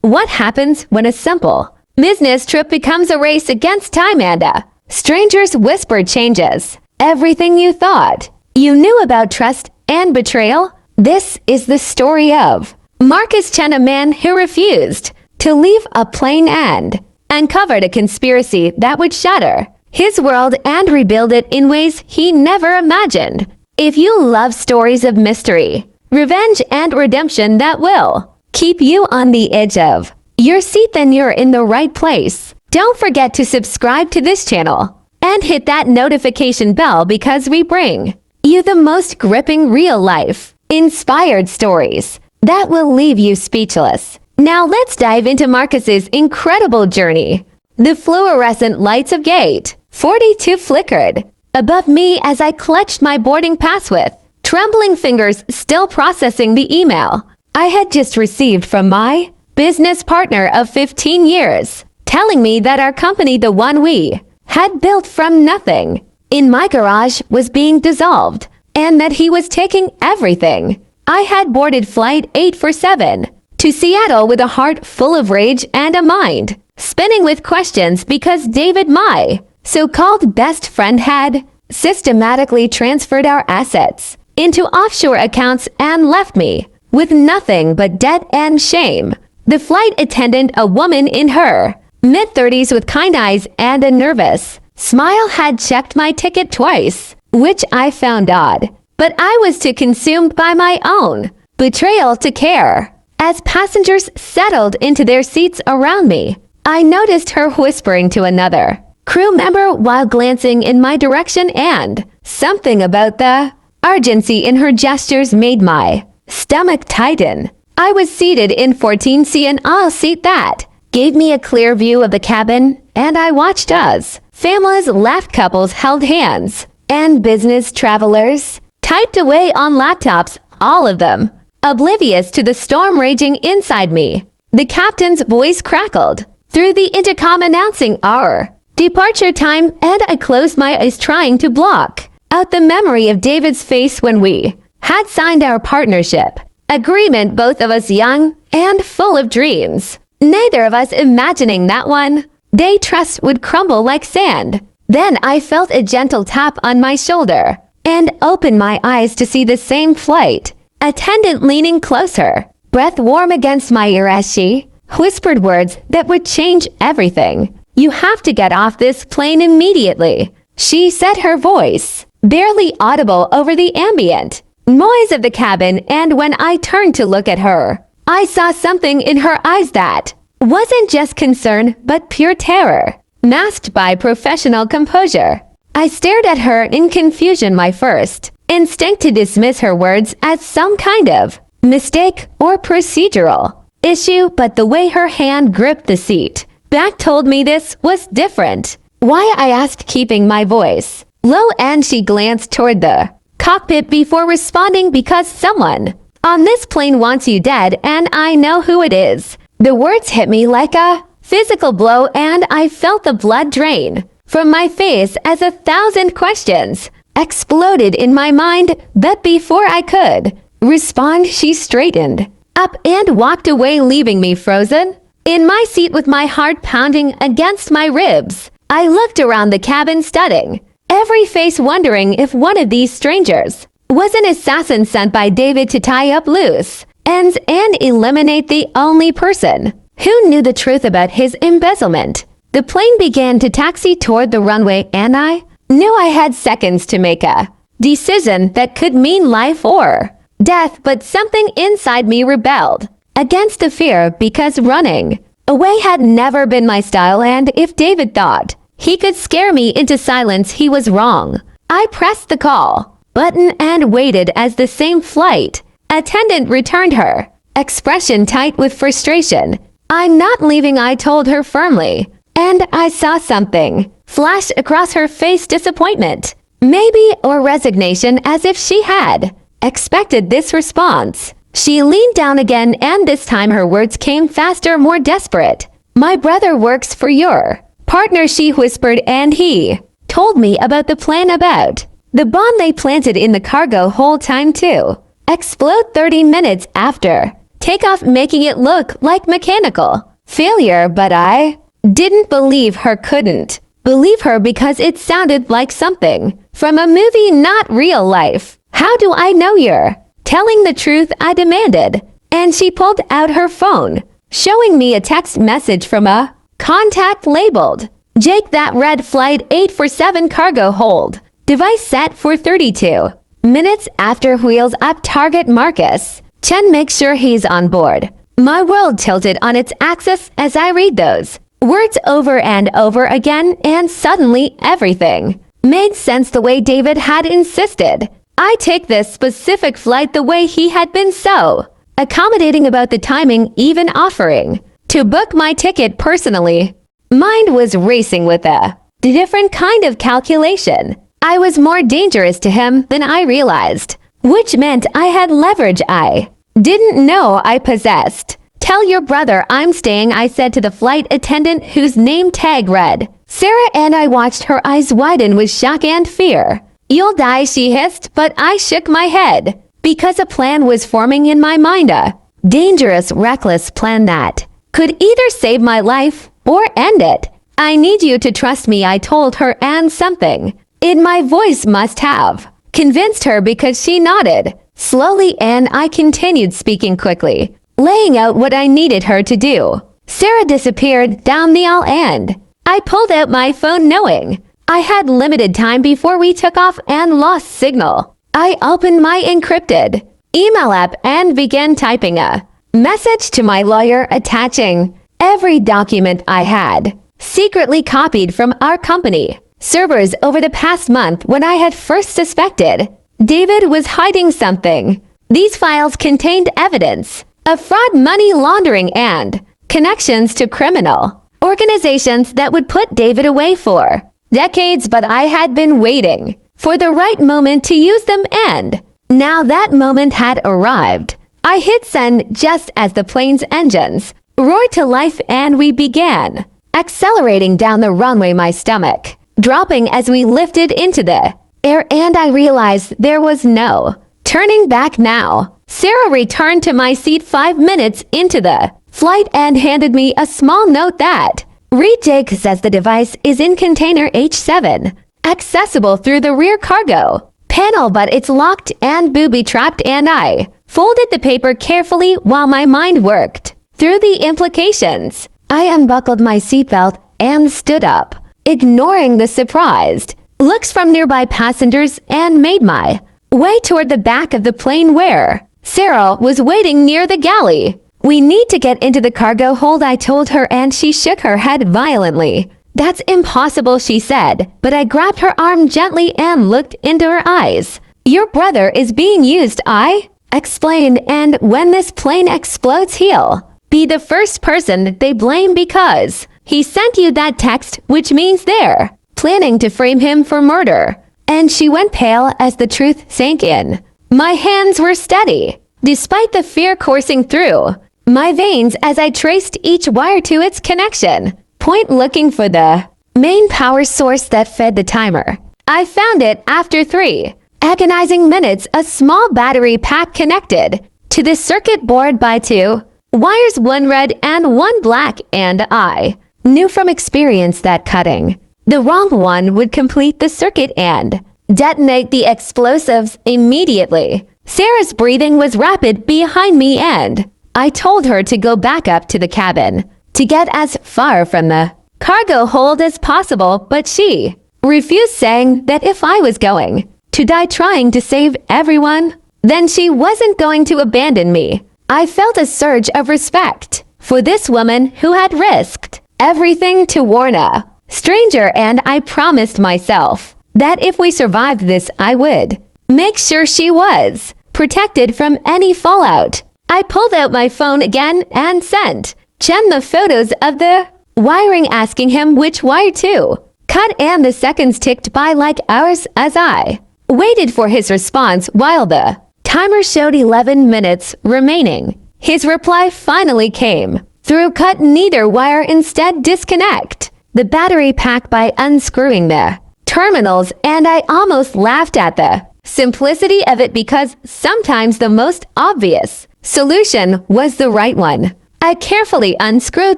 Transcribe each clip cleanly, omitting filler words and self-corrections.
What happens when a simple business trip becomes a race against time and a stranger's whispered changes everything you thought you knew about trust and betrayal? This is the story of Chen, a man who refused to leave a plain end, uncovered a conspiracy that would shatter his world and rebuild it in ways he never imagined. If you love stories of mystery, revenge, and redemption that will keep you on the edge of your seat, then you're in the right place. Don't forget to subscribe to this channel and hit that notification bell because we bring you the most gripping real-life, inspired stories that will leave you speechless. Now let's dive into Marcus's incredible journey. The fluorescent lights of Gate 42 flickered above me as I clutched my boarding pass with trembling fingers, still processing the email I had just received from my business partner of 15 years, telling me that our company, the one we had built from nothing in my garage, was being dissolved, and that he was taking everything. I had boarded flight 847 to Seattle with a heart full of rage and a mind spinning with questions because David, my so-called best friend, had systematically transferred our assets into offshore accounts and left me with nothing but debt and shame. The flight attendant, a woman in her mid-30s with kind eyes and a nervous smile, had checked my ticket twice, which I found odd, but I was too consumed by my own betrayal to care. As passengers settled into their seats around me, I noticed her whispering to another crew member while glancing in my direction, and something about the urgency in her gestures made my stomach tighten. I was seated in 14C, an aisle seat that gave me a clear view of the cabin, and I watched as families laughed, couples held hands, and business travelers typed away on laptops, all of them oblivious to the storm raging inside me. The captain's voice crackled through the intercom announcing our departure time, and I closed my eyes trying to block out the memory of David's face when we had signed our partnership agreement, both of us young and full of dreams, neither of us imagining that one day trust would crumble like sand. Then I felt a gentle tap on my shoulder and opened my eyes to see the same flight attendant leaning closer, breath warm against my ear as she whispered words that would change everything. "You have to get off this plane immediately," she said, her voice barely audible over the ambient noise of the cabin, and when I turned to look at her, I saw something in her eyes that wasn't just concern but pure terror, masked by professional composure. I stared at her in confusion, my first instinct to dismiss her words as some kind of mistake or procedural issue, but the way her hand gripped the seat back told me this was different. "Why?" I asked, keeping my voice low, and she glanced toward the cockpit before responding. "Because someone on this plane wants you dead, and I know who it is." The words hit me like a physical blow, and I felt the blood drain from my face as 1,000 questions exploded in my mind. But before I could respond, she straightened up and walked away, leaving me frozen in my seat with my heart pounding against my ribs. I looked around the cabin, studying every face, wondering if one of these strangers was an assassin sent by David to tie up loose ends and eliminate the only person who knew the truth about his embezzlement. The plane began to taxi toward the runway, and I knew I had seconds to make a decision that could mean life or death, but something inside me rebelled against the fear, because running away had never been my style, and if David thought he could scare me into silence, he was wrong. I pressed the call button and waited as the same flight attendant returned, her expression tight with frustration. "I'm not leaving," I told her firmly, and I saw something flash across her face, disappointment, maybe, or resignation, as if she had expected this response. She leaned down again, and this time her words came faster, more desperate. "My brother works for your partner," she whispered, "and he told me about the plan, about the bomb they planted in the cargo hold time to explode 30 minutes after take off making it look like mechanical failure, but I didn't believe her couldn't. Believe her because it sounded like something from a movie, not real life. How do I know you're telling the truth? I demanded. And she pulled out her phone, showing me a text message from a contact labeled Jake that read flight 847 cargo hold. Device set for 32 minutes after wheels up target Marcus. Chen makes sure he's on board. My world tilted on its axis as I read those words over and over again, and suddenly everything made sense the way David had insisted I take this specific flight, the way he had been so accommodating about the timing, even offering to book my ticket personally. Mind was racing with a different kind of calculation. I was more dangerous to him than I realized, which meant I had leverage I didn't know I possessed. Tell your brother I'm staying, I said to the flight attendant whose name tag read Sarah, and I watched her eyes widen with shock and fear. You'll die, she hissed, but I shook my head because a plan was forming in my mind, a dangerous, reckless plan that could either save my life or end it. I need you to trust me, I told her, and something in my voice must have convinced her because she nodded slowly, and I continued speaking quickly, laying out what I needed her to do. Sarah disappeared down the aisle, and I pulled out my phone knowing I had limited time before we took off and lost signal. I opened my encrypted email app and began typing a message to my lawyer, attaching every document I had secretly copied from our company servers over the past month when I had first suspected David was hiding something. These files contained evidence of fraud, money laundering, and connections to criminal organizations that would put David away for decades, but I had been waiting for the right moment to use them, and now that moment had arrived. I hit send just as the plane's engines roared to life and we began accelerating down the runway, my stomach dropping as we lifted into the air, and I realized there was no turning back now. Sarah returned to my seat 5 minutes into the flight and handed me a small note that read, Jake says the device is in container H7, accessible through the rear cargo panel, but it's locked and booby-trapped, and I folded the paper carefully while my mind worked through the implications. I unbuckled my seatbelt and stood up, ignoring the surprised looks from nearby passengers, and made my way toward the back of the plane where Sarah was waiting near the galley. We need to get into the cargo hold, I told her, and she shook her head violently. That's impossible, she said, but I grabbed her arm gently and looked into her eyes. Your brother is being used, I explained, and when this plane explodes, he'll be the first person they blame because he sent you that text, which means they're planning to frame him for murder. And she went pale as the truth sank in. My hands were steady, despite the fear coursing through my veins as I traced each wire to its connection point, looking for the main power source that fed the timer. I found it after 3 agonizing minutes, a small battery pack connected to the circuit board by 2 wires, one red and one black, and I knew from experience that cutting the wrong one would complete the circuit and detonate the explosives immediately. Sarah's breathing was rapid behind me, and I told her to go back up to the cabin to get as far from the cargo hold as possible, but she refused, saying that if I was going to die trying to save everyone, then she wasn't going to abandon me. I felt a surge of respect for this woman who had risked everything to warn a stranger, and I promised myself that if we survived this, I would make sure she was protected from any fallout. I pulled out my phone again and sent Chen the photos of the wiring, asking him which wire to cut, and the seconds ticked by like hours as I waited for his response while the timer showed 11 minutes remaining. His reply finally came through. Cut neither wire, instead disconnect the battery pack by unscrewing the terminals, and I almost laughed at the simplicity of it because sometimes the most obvious solution was the right one. I carefully unscrewed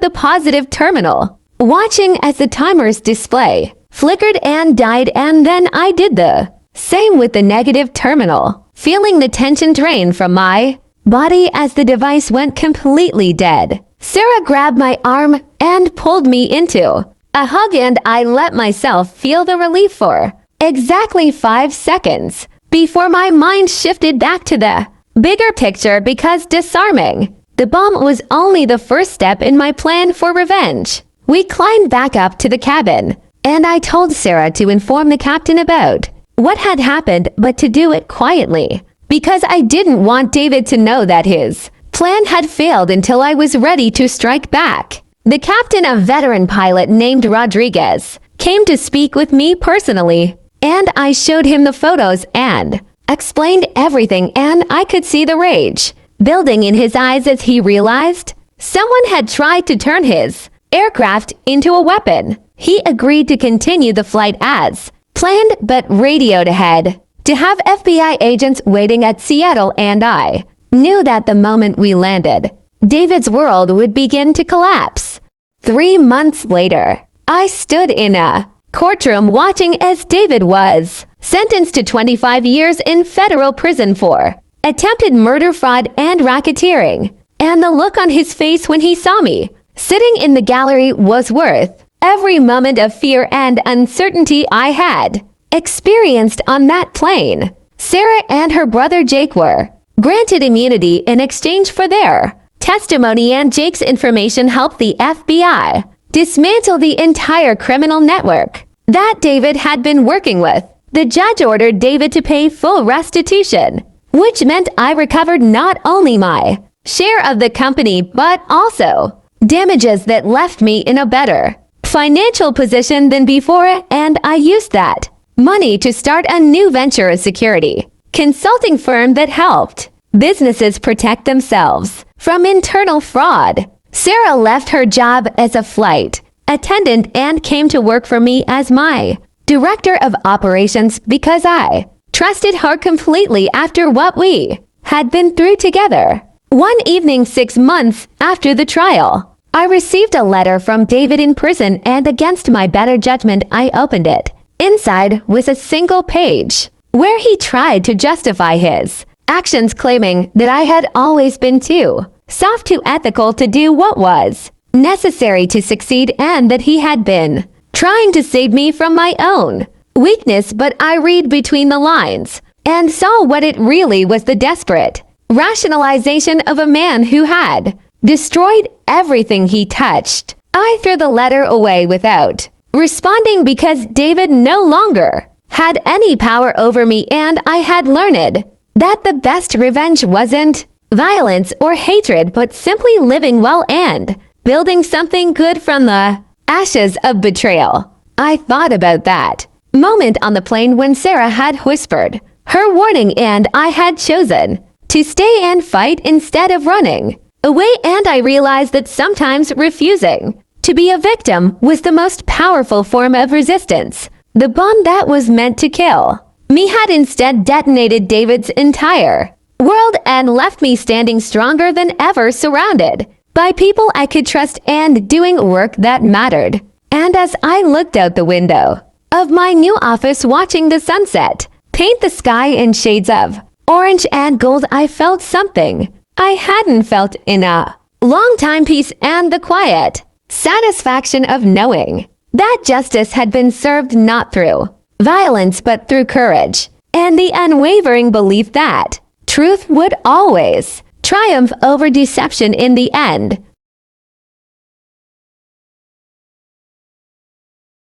the positive terminal, watching as the timer's display flickered and died, and then I did the same with the negative terminal, feeling the tension drain from my body as the device went completely dead. Sarah grabbed my arm and pulled me into a hug, and I let myself feel the relief for exactly 5 seconds before my mind shifted back to the bigger picture, because disarming the bomb was only the first step in my plan for revenge. We climbed back up to the cabin, and I told Sarah to inform the captain about what had happened, but to do it quietly, because I didn't want David to know that his plan had failed until I was ready to strike back. The captain, a veteran pilot named Rodriguez, came to speak with me personally, and I showed him the photos and explained everything, and I could see the rage building in his eyes as he realized someone had tried to turn his aircraft into a weapon. He agreed to continue the flight as planned, but radioed ahead to have FBI agents waiting at Seattle, and I knew that the moment we landed, David's world would begin to collapse. 3 months later, I stood in a courtroom watching as David was sentenced to 25 years in federal prison for attempted murder, fraud, and racketeering. And the look on his face when he saw me sitting in the gallery was worth every moment of fear and uncertainty I had experienced on that plane. Sarah and her brother Jake were granted immunity in exchange for their testimony, and Jake's information helped the FBI dismantle the entire criminal network that David had been working with. The judge ordered David to pay full restitution, which meant I recovered not only my share of the company, but also damages that left me in a better financial position than before, and I used that money to start a new venture, a security consulting firm that helped businesses protect themselves from internal fraud. Sarah left her job as a flight attendant and came to work for me as my director of operations, because I trusted her completely after what we had been through together. One evening, 6 months after the trial, I received a letter from David in prison, and against my better judgment, I opened it. Inside was a single page where he tried to justify his actions, claiming that I had always been too soft, too ethical to do what was necessary to succeed, and that he had been trying to save me from my own weakness. But I read between the lines and saw what it really was: the desperate rationalization of a man who had destroyed everything he touched. I threw the letter away without responding, because David no longer had any power over me, and I had learned that the best revenge wasn't violence or hatred, but simply living well and building something good from the ashes of betrayal. I thought about that moment on the plane when Sarah had whispered her warning, and I had chosen to stay and fight instead of running away, and I realized that sometimes refusing to be a victim was the most powerful form of resistance. The bomb that was meant to kill me had instead detonated David's entire world and left me standing stronger than ever, surrounded by people I could trust and doing work that mattered. And as I looked out the window of my new office, watching the sunset paint the sky in shades of orange and gold, I felt something I hadn't felt in a long time: peace and the quiet satisfaction of knowing that justice had been served not through violence but through courage, and the unwavering belief that truth would always triumph over deception in the end.